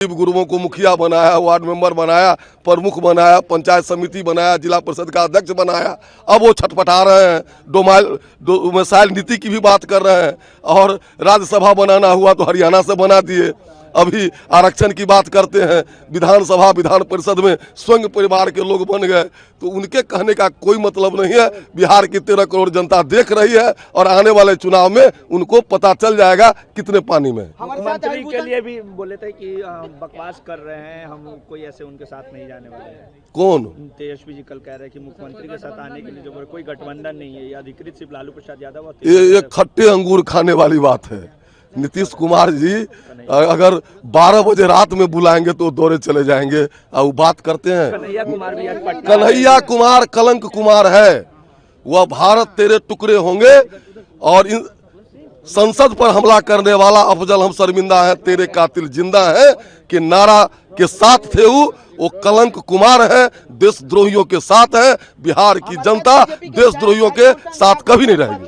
गुरुओं को मुखिया बनाया, वार्ड मेंबर बनाया, प्रमुख बनाया, पंचायत समिति बनाया, जिला परिषद का अध्यक्ष बनाया। अब वो छटपटा रहे हैं, डोमिसाइल नीति की भी बात कर रहे हैं। और राज्यसभा बनाना हुआ तो हरियाणा से बना दिए। अभी आरक्षण की बात करते हैं, विधानसभा विधान परिषद में स्वयं परिवार के लोग बन गए। तो उनके कहने का कोई मतलब नहीं है। बिहार की 13 करोड़ जनता देख रही है और आने वाले चुनाव में उनको पता चल जाएगा कितने पानी में। मुख्यमंत्री के लिए भी बोले थे कि बकवास कर रहे हैं, हम कोई ऐसे उनके साथ नहीं जाने वाले हैं। कौन? तेजस्वी जी कल कह रहे हैं कि मुख्यमंत्री के साथ आने के लिए जो कोई गठबंधन नहीं है, ये अधिकृत सिर्फ लालू प्रसाद यादव और ये खट्टे अंगूर खाने वाली बात है। नीतीश कुमार जी अगर 12 बजे रात में बुलाएंगे तो दौरे चले जाएंगे। और बात करते हैं कन्हैया कुमार कलंक कुमार है। वह भारत तेरे टुकड़े होंगे और इन संसद पर हमला करने वाला अफजल हम शर्मिंदा है, तेरे कातिल जिंदा है कि नारा के साथ थे वो कलंक कुमार है, देशद्रोहियों के साथ है। बिहार की जनता देशद्रोहियों के साथ कभी नहीं रहेगी।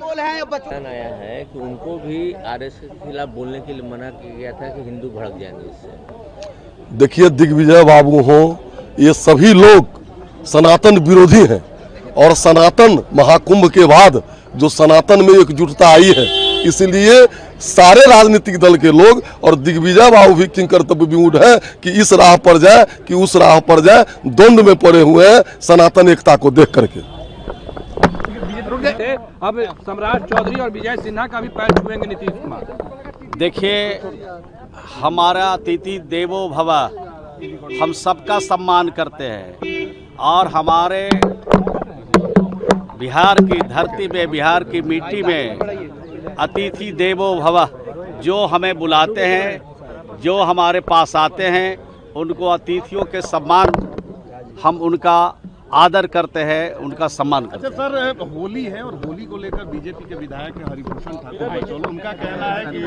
आया है कि उनको भी आरएसएस के खिलाफ बोलने के लिए मना किया गया था कि हिंदू भड़क जाएंगे इससे। देखिए, दिग्विजय बाबू हो, ये सभी लोग सनातन विरोधी हैं और सनातन महाकुंभ के बाद जो सनातन में एकजुटता आई है, इसलिए सारे राजनीतिक दल के लोग और दिग्विजय बाबू भी किंग कर्तव्य विमूढ़ है कि इस राह पर जाए कि उस राह पर जाए, द्वंद में पड़े हुए हैं सनातन एकता को देख करके। अब सम्राट चौधरी और विजय सिन्हा का भी पैर छुएंगे नीतीश कुमार। देखिए, हमारा अतिथि देवो भव, हम सबका सम्मान करते हैं और हमारे बिहार की धरती में, बिहार की मिट्टी में अतिथि देवो भव, जो हमें बुलाते हैं, जो हमारे पास आते हैं, उनको अतिथियों के सम्मान, हम उनका आदर करते हैं, उनका सम्मान करते हैं। अच्छा सर, होली है और होली को लेकर बीजेपी के विधायक हरिभूषण ठाकुर, उनका कहना है कि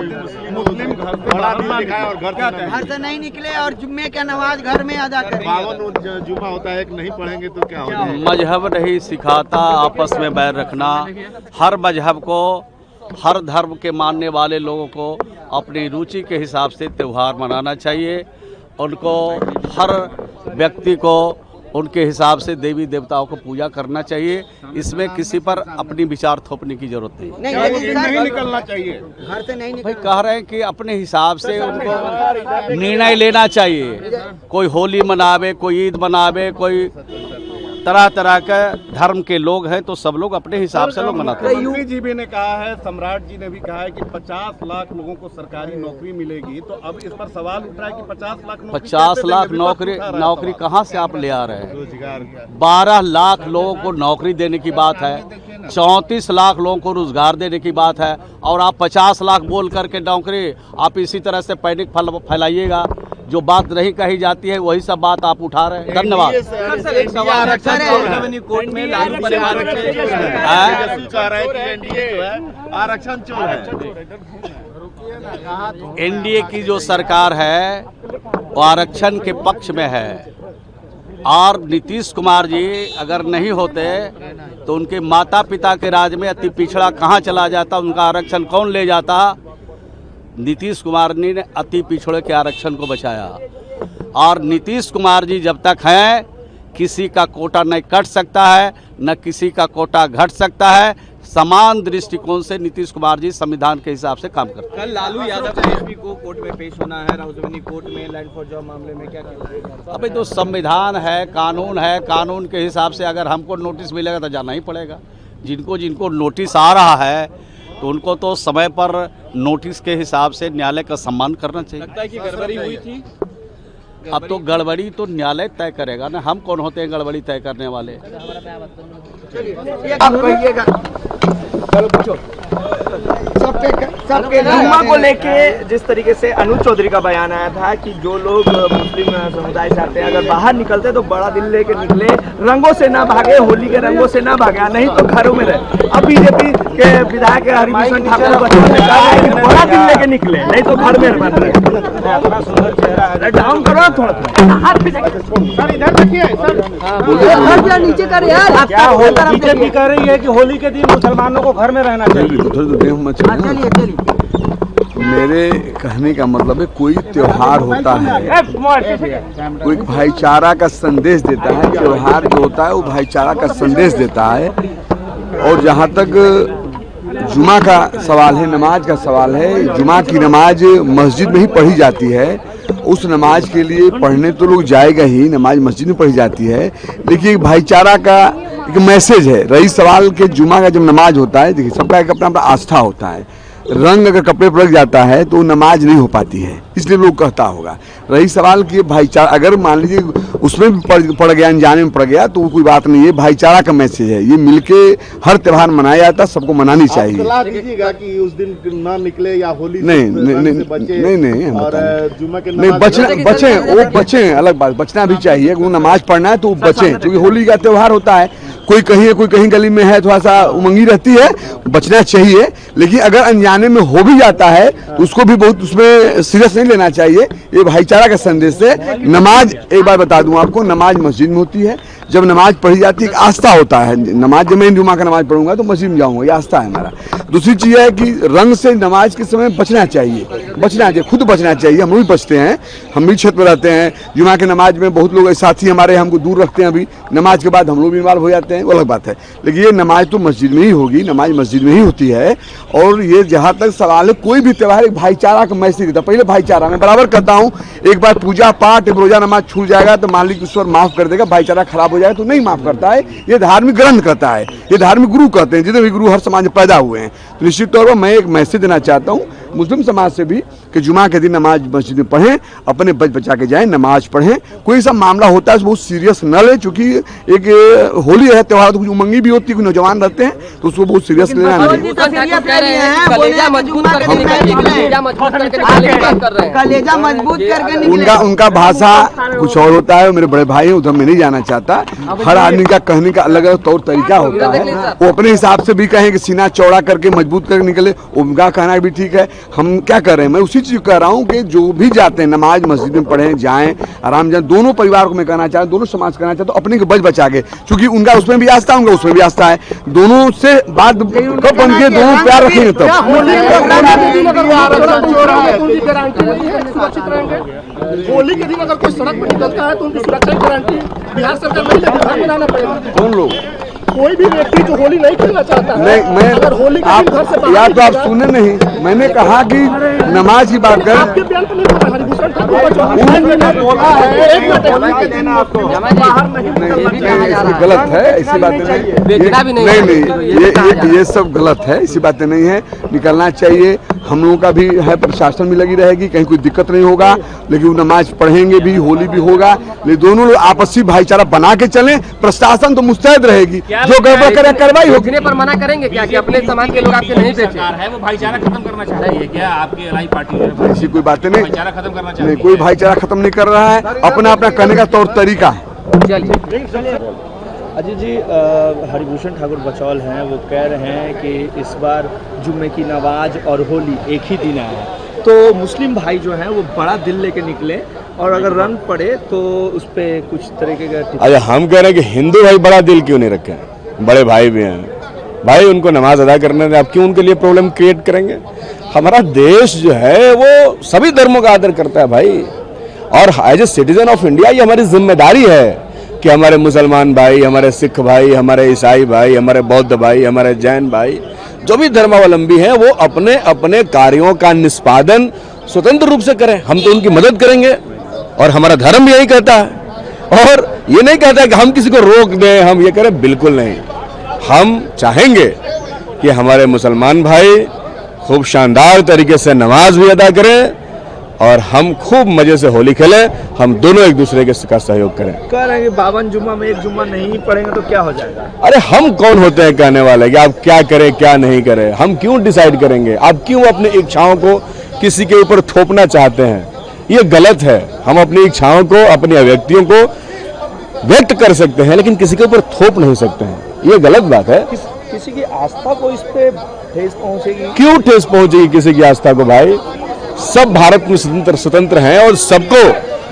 मुस्लिम घर से बाहर ना निकले और घर से नहीं निकले और जुम्मे का नमाज घर में अदा करें। 52 जुम्मा होता है कि नहीं पढ़ेंगे तो क्या होगा? मजहब नहीं सिखाता आपस में बैर रखना। हर मजहब को, हर धर्म के मानने वाले लोगों को अपनी रुचि के हिसाब से त्यौहार मनाना चाहिए। उनको, हर व्यक्ति को उनके हिसाब से देवी देवताओं को पूजा करना चाहिए। इसमें किसी पर अपनी विचार थोपने की जरूरत नहीं निकलना चाहिए। घर से नहीं भाई कह रहे हैं कि अपने हिसाब से उनको निर्णय लेना चाहिए। कोई होली मनावे, कोई ईद मनावे, कोई तरह तरह के धर्म के लोग हैं, तो सब लोग अपने हिसाब से लोग मनाते हैं। मुख्यमंत्री जी भी ने कहा है, सम्राट जी ने भी कहा है कि 50 लाख लोगों को सरकारी नौकरी मिलेगी। तो अब इस पर सवाल उठ रहा है कि 50 लाख नौकरी कहाँ से आप ले आ रहे हैं? रोजगार 12 लाख लोगों को नौकरी देने की बात है, 34 लाख लोगों को रोजगार देने की बात है, और आप 50 लाख बोल करके नौकरी, आप इसी तरह से पैनिक फैलाइएगा। जो बात नहीं कही जाती है वही सब बात आप उठा रहे हैं। धन्यवाद। एक सवाल कोर्ट में लालू परिवार आरक्षण चोर है। एनडीए की जो सरकार है वो आरक्षण के पक्ष में है, और नीतीश कुमार जी अगर नहीं होते तो उनके माता पिता के राज में अति पिछड़ा कहाँ चला जाता, उनका आरक्षण कौन ले जाता? नीतीश कुमार ने अति पिछड़े के आरक्षण को बचाया। और नीतीश कुमार जी जब तक हैं, किसी का कोटा नहीं कट सकता है, न किसी का कोटा घट सकता है। समान दृष्टिकोण से नीतीश कुमार जी संविधान के हिसाब से काम करते हैं। कल लालू यादव एसपी को कोर्ट में पेश होना है, राउजनी कोर्ट में लैंड फॉर जॉब मामले में, क्या कहना? अभी तो संविधान है, कानून है, कानून के हिसाब से अगर हमको नोटिस मिलेगा तो जाना ही पड़ेगा। जिनको नोटिस आ रहा है तो उनको तो समय पर नोटिस के हिसाब से न्यायालय का सम्मान करना चाहिए। लगता है कि गड़बड़ी हुई थी। अब तो गड़बड़ी तो न्यायालय तय करेगा ना, हम कौन होते हैं गड़बड़ी तय करने वाले? आप कहिएगा सबके जुम्मा को लेके जिस तरीके से अनुज चौधरी का बयान आया था कि जो लोग मुस्लिम समुदाय से आते हैं अगर बाहर निकलते तो बड़ा दिल लेके निकले, रंगों से ना भागे, होली के रंगों से ना भागे, नहीं तो घरों में रहे। अब बीजेपी के विधायक हरिभूषण ठाकुर बड़ा दिल लेके निकले, नहीं तो घर में बन रहे। डाउन करो थोड़ा, हाथ पे इधर देखिए सर, नीचे कर यार। क्या बीजेपी कह रही है कि होली के दिन मुसलमानों को घर में रहना चाहिए। मेरे कहने का मतलब है कोई त्योहार होता है, कोई भाईचारा का संदेश देता है। त्योहार जो होता है वो भाईचारा का संदेश देता है। और जहाँ तक जुमा का सवाल है, नमाज का सवाल है, जुमा की नमाज मस्जिद में ही पढ़ी जाती है। उस नमाज के लिए पढ़ने तो लोग जाएगा ही, नमाज मस्जिद में पढ़ी जाती है, लेकिन भाईचारा का एक मैसेज है। रही सवाल के जुमा का जब नमाज होता है, देखिए सबका एक अपना अपना आस्था होता है। रंग अगर कपड़े पर लग जाता है तो नमाज नहीं हो पाती है, इसलिए लोग कहता होगा। रही सवाल कि भाईचारा अगर मान लीजिए उसमें भी पड़ गया, अनजाने में पड़ गया, तो कोई बात नहीं है। भाईचारा का मैसेज है, ये मिलके हर त्योहार मनाया जाता है, सबको मनानी चाहिए। सलाह दीजिएगा कि उस दिन ना निकले या होली नहीं बचें, अलग बात, बचना भी चाहिए। वो नमाज पढ़ना है तो बचें, क्योंकि होली का त्योहार होता है। कोई कहीं है, कोई कहीं गली में है, थोड़ा सा उमंगी रहती है, बचना चाहिए। लेकिन अगर अनजाने में हो भी जाता है तो उसको भी बहुत उसमें सीरियस नहीं लेना चाहिए। ये भाईचारा का संदेश है। नमाज एक बार बता दूं आपको, नमाज मस्जिद में होती है। जब नमाज पढ़ी जाती है, एक आस्था होता है। नमाज जब मैं जुमा का नमाज पढ़ूंगा तो मस्जिद में जाऊंगा, ये आस्था है हमारा। दूसरी चीज़ है कि रंग से नमाज के समय बचना चाहिए, खुद बचना चाहिए। हम लोग भी बचते हैं, हम भी छत पर रहते हैं। जुमा के नमाज में बहुत लोग साथी हमारे हमको दूर रखते हैं, अभी नमाज के बाद हम लोग भी इन्वॉल्व हो जाते हैं, वो अलग बात है। लेकिन ये नमाज तो मस्जिद में ही होगी, नमाज मस्जिद में ही होती है। और ये जहाँ तक सवाल है, कोई भी त्योहार एक भाईचारा का मैसेज देता है। पहले भाईचारा मैं बराबर करता हूँ, एक बार पूजा पाठ रोजा नमाज छूट जाएगा तो मालिक ईश्वर माफ कर देगा, भाईचारा खराब हो जाएगा तो नहीं माफ करता है। ये धार्मिक ग्रंथ कहता है, ये धार्मिक गुरु कहते हैं, जितने भी गुरु हर समाज में पैदा हुए हैं। तो निश्चित तौर पर मैं एक मैसेज देना चाहता हूँ मुस्लिम समाज से भी कि जुमा के दिन नमाज मस्जिद में पढ़ें, अपने बचा के जाएं, नमाज पढ़ें। कोई सा मामला होता है बहुत सीरियस न ले, चूंकि एक होली है त्योहार, तो कुछ उमंगी भी होती है, कुछ नौजवान रहते हैं, तो उसको बहुत सीरियस लेना नहीं। उनका भाषा कुछ और होता है, मेरे बड़े भाई हैं, उधर मैं नहीं जाना चाहता। हर आदमी का कहने का अलग अलग तौर तरीका होता है। वो अपने हिसाब से भी कहें कि सीना चौड़ा करके मजबूत करके निकले, उनका कहना भी ठीक है। हम क्या कर रहे हैं, मैं उसी चीज कह रहा हूँ कि जो भी जाते हैं नमाज मस्जिद में पढ़ें, जाएं, आराम जाएं। दोनों परिवार को मैं कहना चाहता हूँ, दोनों समाज कहना चाहता हूँ, अपने को बचा के, क्योंकि उनका उसमें भी आस्था, उनका उसमें भी आस्था है। दोनों से बात कब बन के दोनों प्यार रखेंगे तब। होली के दिन अगर कोई सड़क पर निकलता है तो उनकी सुरक्षा की गारंटी बिहार सरकार नहीं लेगी। कौन लोग? कोई भी व्यक्ति जो होली नहीं खेलना चाहता है, मैं अगर होली के दिन घर से या तो आप सुने नहीं, मैंने कहा कि नमाज की बात करें। आपके बयान पर नहीं बोला, हरिभूषण ठाकुर गलत है, ऐसी बातें नहीं, ये सब गलत है, ऐसी बातें नहीं है। निकलना चाहिए, हम लोगों का भी है, प्रशासन भी लगी रहेगी, कहीं कोई दिक्कत नहीं होगा। लेकिन नमाज पढ़ेंगे भी, होली भी होगा, लेकिन दोनों लोग आपसी भाईचारा बना के चलें। प्रशासन तो मुस्तैद रहेगी, जो गड़बड़ करे कार्रवाई होगी। पर मना करेंगे क्या कि अपने समाज के लोग आपके नहीं बेचे है, वो भाईचारा खत्म करना चाहती है क्या? आपकी अलाई पार्टी है, ऐसी कोई बातें नहीं, भाईचारा खत्म करना चाहती नहीं, कोई भाईचारा खत्म नहीं कर रहा है, अपना अपना कहने का तौर तरीका है। अजय जी, हरिभूषण ठाकुर बचौल हैं, वो कह रहे हैं कि इस बार जुम्मे की नमाज और होली एक ही दिन आया है, तो मुस्लिम भाई जो हैं वो बड़ा दिल लेके निकले, और अगर रंग पड़े तो उस पर कुछ तरीके का। अरे हम कह रहे हैं कि हिंदू भाई बड़ा दिल क्यों नहीं रखे, बड़े भाई भी हैं भाई, उनको नमाज अदा करने दें। आप क्यों उनके लिए प्रॉब्लम क्रिएट करेंगे? हमारा देश जो है वो सभी धर्मों का आदर करता है भाई, और as a citizen of India ये हमारी जिम्मेदारी है कि हमारे मुसलमान भाई, हमारे सिख भाई, हमारे ईसाई भाई, हमारे बौद्ध भाई, हमारे जैन भाई, जो भी धर्मावलंबी हैं, वो अपने अपने कार्यों का निष्पादन स्वतंत्र रूप से करें। हम तो उनकी मदद करेंगे, और हमारा धर्म भी यही कहता है। और ये नहीं कहता है कि हम किसी को रोक दें, हम ये करें, बिल्कुल नहीं। हम चाहेंगे कि हमारे मुसलमान भाई खूब शानदार तरीके से नमाज भी अदा करें, और हम खूब मजे से होली खेलें, हम दोनों एक दूसरे के का सहयोग करें। कह रहे हैं कि 52 जुम्मा में एक जुम्मा नहीं पढ़ेंगे तो क्या हो जाएगा? अरे हम कौन होते हैं कहने वाले कि आप क्या करें क्या नहीं करें? हम क्यों डिसाइड करेंगे? आप क्यों अपनी इच्छाओं को किसी के ऊपर थोपना चाहते हैं? ये गलत है। हम अपनी इच्छाओं को, अपनी अभिव्यक्तियों को व्यक्त कर सकते हैं, लेकिन किसी के ऊपर थोप नहीं सकते हैं, ये गलत बात है। किसी की आस्था को इस पे ठेस पहुंचेगी? क्यों ठेस पहुंचेगी किसी की आस्था को भाई? सब भारत में स्वतंत्र हैं, और सबको,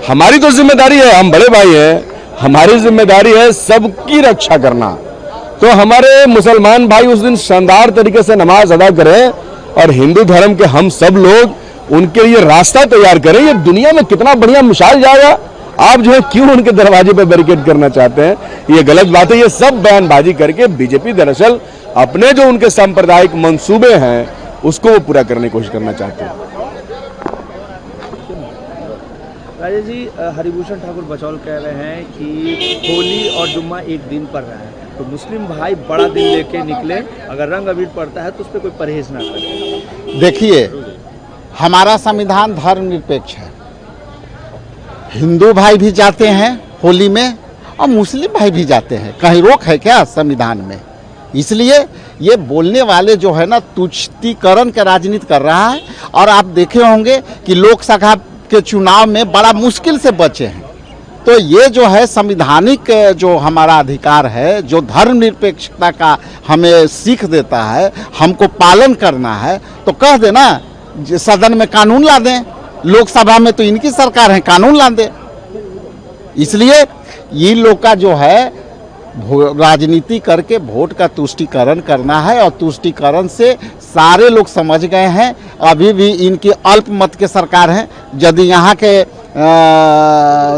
हमारी तो जिम्मेदारी है, हम बड़े भाई हैं, हमारी जिम्मेदारी है सबकी रक्षा करना। तो हमारे मुसलमान भाई उस दिन शानदार तरीके से नमाज अदा करें, और हिंदू धर्म के हम सब लोग उनके लिए रास्ता तैयार करें। ये दुनिया में कितना बढ़िया मिसाल जाएगा। आप जो है क्यों उनके दरवाजे पर बैरिकेड करना चाहते हैं, ये गलत बात है। ये सब बयानबाजी करके बीजेपी दरअसल अपने जो उनके सांप्रदायिक मंसूबे हैं उसको वो पूरा करने की कोशिश करना चाहते हैं। राजेश जी, हरिभूषण ठाकुर बचौल कह रहे हैं कि होली और जुम्मा एक दिन पर रहा है, तो मुस्लिम भाई बड़ा दिन लेके निकले, अगर रंग अबीर पड़ता है तो उस पर कोई परहेज ना करे। देखिए, हमारा संविधान धर्मनिरपेक्ष है। हिंदू भाई भी जाते हैं होली में और मुस्लिम भाई भी जाते हैं, कहीं रोक है क्या संविधान में? इसलिए ये बोलने वाले जो है ना तुष्टीकरण का राजनीति कर रहा है। और आप देखे होंगे कि लोकसभा के चुनाव में बड़ा मुश्किल से बचे हैं। तो ये जो है संविधानिक जो हमारा अधिकार है, जो धर्मनिरपेक्षता का हमें सीख देता है, हमको पालन करना है, तो कह देना सदन में कानून ला दें। लोकसभा में तो इनकी सरकार है, कानून ला दें। इसलिए ये लोग का जो है राजनीति करके वोट का तुष्टीकरण करना है, और तुष्टीकरण से सारे लोग समझ गए हैं अभी भी इनकी अल्पमत के सरकार है। यदि यहाँ के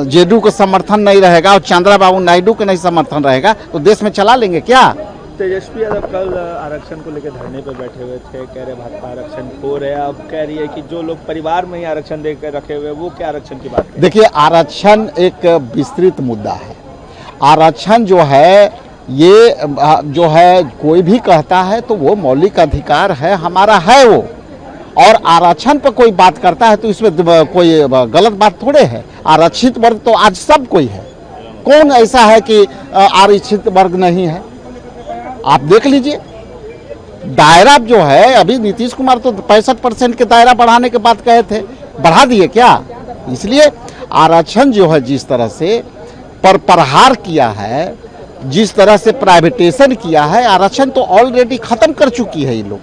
जेडीयू को समर्थन नहीं रहेगा और चंद्रबाबू नायडू के नहीं समर्थन रहेगा तो देश में चला लेंगे क्या? तेजस्वी यादव कल आरक्षण को लेकर धरने पर बैठे हुए थे, कह रहे भाजपा आरक्षण खो रहे हैं। अब कह रही है कि जो लोग परिवार में ही आरक्षण देकर रखे हुए, वो क्या आरक्षण की बात? देखिए, आरक्षण एक विस्तृत मुद्दा है। आरक्षण जो है ये जो है कोई भी कहता है तो वो मौलिक अधिकार है, हमारा है वो। और आरक्षण पर कोई बात करता है तो इसमें कोई गलत बात थोड़े है। आरक्षित वर्ग तो आज सब कोई है। कौन ऐसा है कि आरक्षित वर्ग नहीं है? आप देख लीजिए, दायरा जो है, अभी नीतीश कुमार तो 65% के दायरा बढ़ाने के बात कहे थे, बढ़ा दिए क्या? इसलिए आरक्षण जो है जिस तरह से पर प्रहार किया है, जिस तरह से प्राइवेटेशन किया है, आरक्षण तो ऑलरेडी खत्म कर चुकी है ये लोग।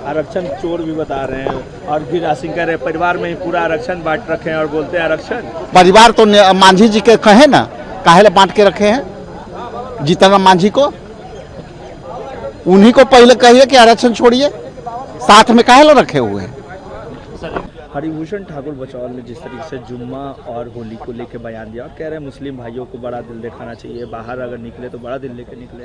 आरक्षण चोर भी बता रहे हैं, और फिर सिंह कह रहे हैं परिवार में ही पूरा आरक्षण बांट रखे हैं और बोलते हैं आरक्षण। परिवार तो मांझी जी के कहे ना, काहे बांट के रखे हैं जीतन मांझी को? उन्हीं को पहले कहिए कि आरक्षण छोड़िए, साथ में काहे रखे हुए हैं? हरिभूषण ठाकुर बचौल ने जिस तरीके से जुम्मा और होली को लेकर बयान दिया, और कह रहे हैं मुस्लिम भाइयों को बड़ा दिल दिखाना चाहिए, बाहर अगर निकले तो बड़ा दिल लेकर निकले।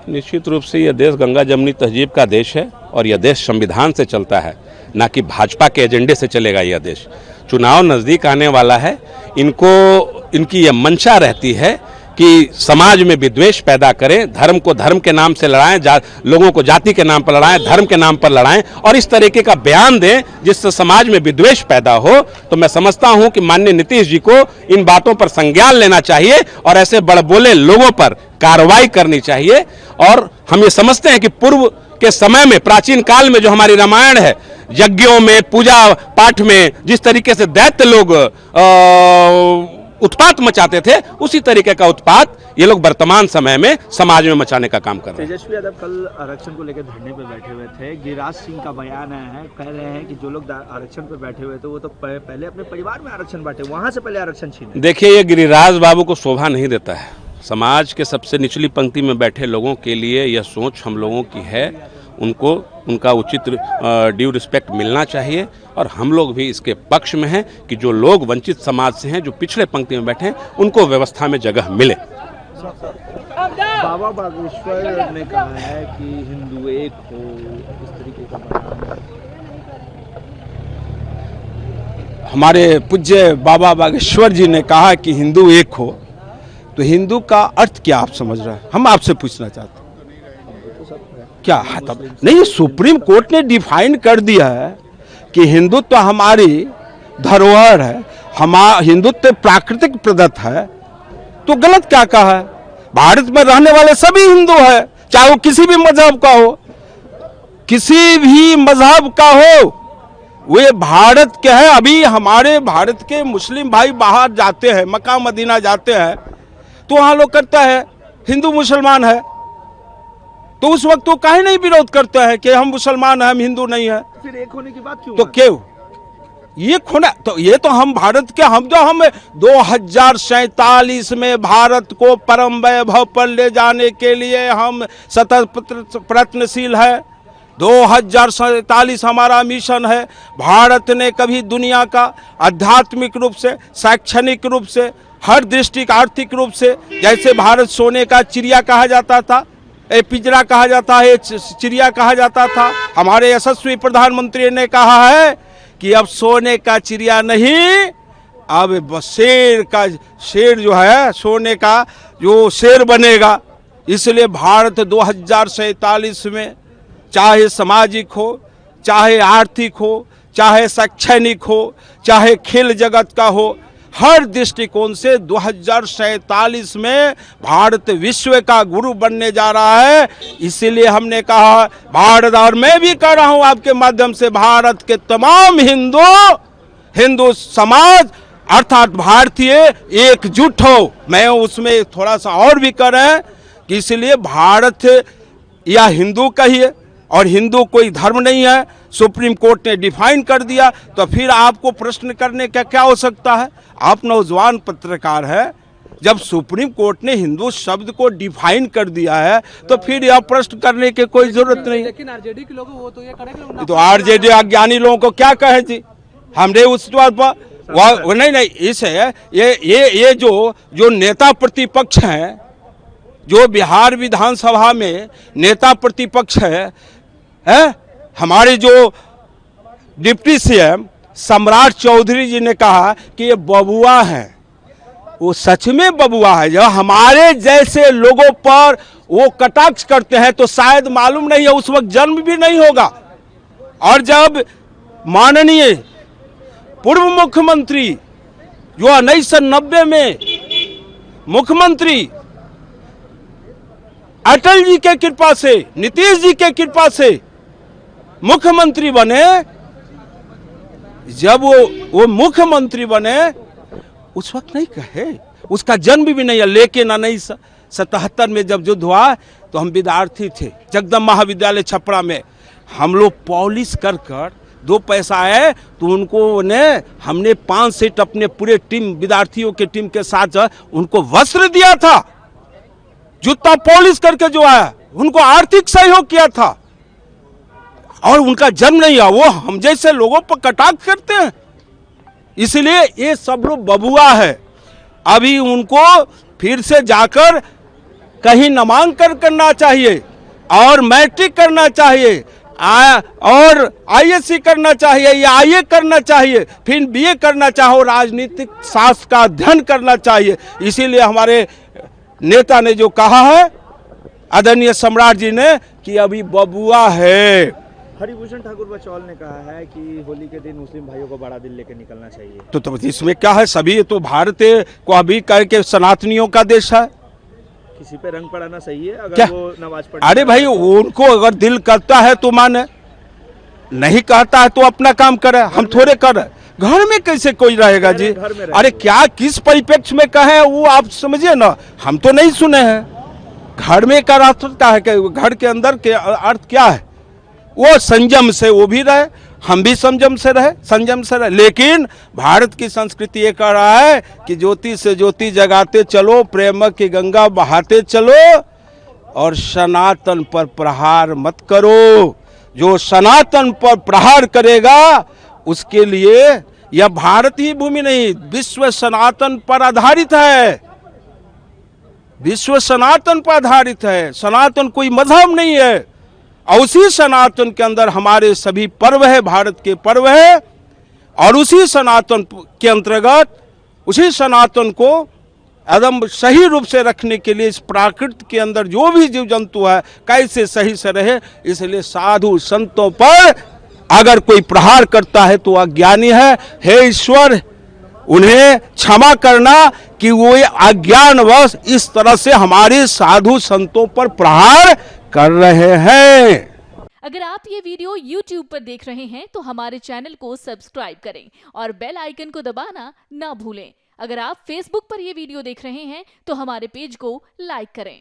निश्चित रूप से यह देश गंगा जमुनी तहजीब का देश है, और यह देश संविधान से चलता है, ना कि भाजपा के एजेंडे से चलेगा। यह देश चुनाव नज़दीक आने वाला है, इनकी यह मंशा रहती है कि समाज में विद्वेष पैदा करें, धर्म को धर्म के नाम से लड़ाएं, लोगों को जाति के नाम पर लड़ाएं, धर्म के नाम पर लड़ाएं, और इस तरीके का बयान दें जिससे समाज में विद्वेष पैदा हो। तो मैं समझता हूं कि माननीय नीतीश जी को इन बातों पर संज्ञान लेना चाहिए और ऐसे बड़बोले लोगों पर कार्रवाई करनी चाहिए। और हम ये समझते हैं कि पूर्व के समय में, प्राचीन काल में जो हमारी रामायण है, यज्ञों में, पूजा पाठ में जिस तरीके से दैत्य लोग उत्पात मचाते थे, उसी तरीके का उत्पात ये लोग वर्तमान समय में समाज में मचाने का काम कर रहे हैं। तेजस्वी यादव कल आरक्षण को लेकर धरने पर बैठे हुए थे, गिरिराज सिंह का बयान आया है, कह रहे हैं कि जो लोग आरक्षण पर बैठे हुए थे वो तो पहले अपने परिवार में आरक्षण बांटे, वहां से पहले आरक्षण छीने। देखिए, ये गिरिराज बाबू को शोभा नहीं देता है। समाज के सबसे निचली पंक्ति में बैठे लोगों के लिए यह सोच हम लोगों की है, उनको उनका उचित ड्यू रिस्पेक्ट मिलना चाहिए, और हम लोग भी इसके पक्ष में हैं कि जो लोग वंचित समाज से हैं, जो पिछड़े पंक्ति में बैठे हैं, उनको व्यवस्था में जगह मिले। बाबा बागेश्वर ने कहा है कि हिंदू एक हो, इस तरीके का हमारे पूज्य बाबा बागेश्वर जी ने कहा कि हिंदू एक हो, तो हिंदू का अर्थ क्या आप समझ रहे हैं? हम आपसे पूछना चाहते हैं क्या है तब? नहीं, सुप्रीम कोर्ट ने डिफाइन कर दिया है कि हिंदुत्व हमारी धरोहर है, हिंदुत्व प्राकृतिक प्रदत्त है, तो गलत क्या कहा है? भारत में रहने वाले सभी हिंदू है, चाहे वो किसी भी मजहब का हो, किसी भी मजहब का हो, वे भारत के हैं। अभी हमारे भारत के मुस्लिम भाई बाहर जाते हैं, मक्का मदीना जाते हैं, तो वहां लोग करता है हिंदू मुसलमान है, तो उस वक्त वो काहे नहीं विरोध करते हैं कि हम मुसलमान हैं, हम हिंदू नहीं है? फिर एक होने की बात क्यों? तो क्यों ये खोना? तो ये तो हम भारत के, हम 2047 में भारत को परम वैभव पर ले जाने के लिए हम सतत प्रयत्नशील है। 2047 हमारा मिशन है। भारत ने कभी दुनिया का आध्यात्मिक रूप से, शैक्षणिक रूप से, हर दृष्टि आर्थिक रूप से, जैसे भारत सोने का चिड़िया कहा जाता था, पिंजरा कहा जाता है, चिड़िया कहा जाता था, हमारे यशस्वी प्रधानमंत्री ने कहा है कि अब सोने का चिड़िया नहीं, अब शेर जो है सोने का जो शेर बनेगा। इसलिए भारत 2047 में चाहे सामाजिक हो, चाहे आर्थिक हो, चाहे शैक्षणिक हो, चाहे खेल जगत का हो, हर दृष्टिकोण से 2047 में भारत विश्व का गुरु बनने जा रहा है। इसीलिए हमने कहा भारत, और मैं भी कह रहा हूं आपके माध्यम से, भारत के तमाम हिंदू समाज अर्थात भारतीय एकजुट हो। मैं उसमें थोड़ा सा और भी कर रहे हैं कि इसलिए भारत या हिंदू कहिए, और हिंदू कोई धर्म नहीं है, सुप्रीम कोर्ट ने डिफाइन कर दिया, तो फिर आपको प्रश्न करने का क्या हो सकता है? आप नौजवान पत्रकार हैं, जब सुप्रीम कोर्ट ने हिंदू शब्द को डिफाइन कर दिया है तो फिर यह प्रश्न करने की कोई जरूरत नहीं। लेकिन आरजेडी के लोग वो तो ये करेंगे, तो आरजेडी अज्ञानी लोगों को क्या कहे जी? हमने उस बात पर नहीं इसे ये जो नेता प्रतिपक्ष हैं, जो बिहार विधानसभा में नेता प्रतिपक्ष है, हमारे जो डिप्टी सीएम सम्राट चौधरी जी ने कहा कि ये बबुआ है। वो सच में बबुआ है। जब हमारे जैसे लोगों पर वो कटाक्ष करते हैं तो शायद मालूम नहीं है, उस वक्त जन्म भी नहीं होगा। और जब माननीय पूर्व मुख्यमंत्री जो 1990 में मुख्यमंत्री अटल जी के कृपा से, नीतीश जी के कृपा से मुख्यमंत्री बने, जब वो मुख्यमंत्री बने उस वक्त नहीं कहे, उसका जन्म भी नहीं है। लेकिन 1977 में जब युद्ध हुआ तो हम विद्यार्थी थे जगदम्बा महाविद्यालय छपरा में, हम लोग पॉलिश कर 2 पैसा आए तो हमने 5 सेट अपने पूरे टीम विद्यार्थियों के टीम के साथ उनको वस्त्र दिया था। जूता पॉलिश करके जो आया उनको आर्थिक सहयोग किया था, और उनका जन्म नहीं हुआ। वो हम जैसे लोगों पर कटाक्ष करते हैं, इसलिए ये सब लोग बबुआ है। अभी उनको फिर से जाकर कहीं नामांकन करना चाहिए, और मैट्रिक करना चाहिए, और आईएससी करना चाहिए, या आईए करना चाहिए, फिर बीए करना चाहिए, राजनीतिक शास्त्र का अध्ययन करना चाहिए। इसीलिए हमारे नेता ने जो कहा है, आदरणीय सम्राट जी ने, कि अभी बबुआ है। हरिभूषण ठाकुर बचौल ने कहा है कि होली के दिन मुस्लिम भाइयों को बड़ा दिल लेकर निकलना चाहिए। तो इसमें क्या है? सभी तो भारत को अभी कह के सनातनियों का देश है। किसी पे रंग पड़ाना सही है अगर क्या? वो नमाज पढ़, अरे भाई, उनको अगर दिल करता है तो माने, नहीं कहता है तो अपना काम करे। हम थोड़े कर घर में कैसे कोई रहेगा जी? अरे क्या किस परिप्रेक्ष्य में कहे वो आप समझिए ना, हम तो नहीं सुने हैं। घर में का अर्थ क्या है? घर के अंदर के अर्थ क्या है? वो संयम से वो भी रहे, हम भी संयम से रहे। लेकिन भारत की संस्कृति ये कह रहा है कि ज्योति से ज्योति जगाते चलो, प्रेम की गंगा बहाते चलो, और सनातन पर प्रहार मत करो। जो सनातन पर प्रहार करेगा उसके लिए यह भारत ही भूमि नहीं, विश्व सनातन पर आधारित है। विश्व सनातन पर आधारित है। सनातन कोई मजहब नहीं है, और उसी सनातन के अंदर हमारे सभी पर्व है, भारत के पर्व है, और उसी सनातन के अंतर्गत उसी सनातन को एकदम सही रूप से रखने के लिए इस प्रकृति के अंदर जो भी जीव जंतु है कैसे सही से रहे। इसलिए साधु संतों पर अगर कोई प्रहार करता है तो अज्ञानी है। हे ईश्वर, उन्हें क्षमा करना कि वो अज्ञानवश इस तरह से हमारे साधु संतों पर प्रहार कर रहे हैं। अगर आप ये वीडियो YouTube पर देख रहे हैं तो हमारे चैनल को सब्सक्राइब करें और बेल आइकन को दबाना ना भूलें। अगर आप Facebook पर ये वीडियो देख रहे हैं तो हमारे पेज को लाइक करें।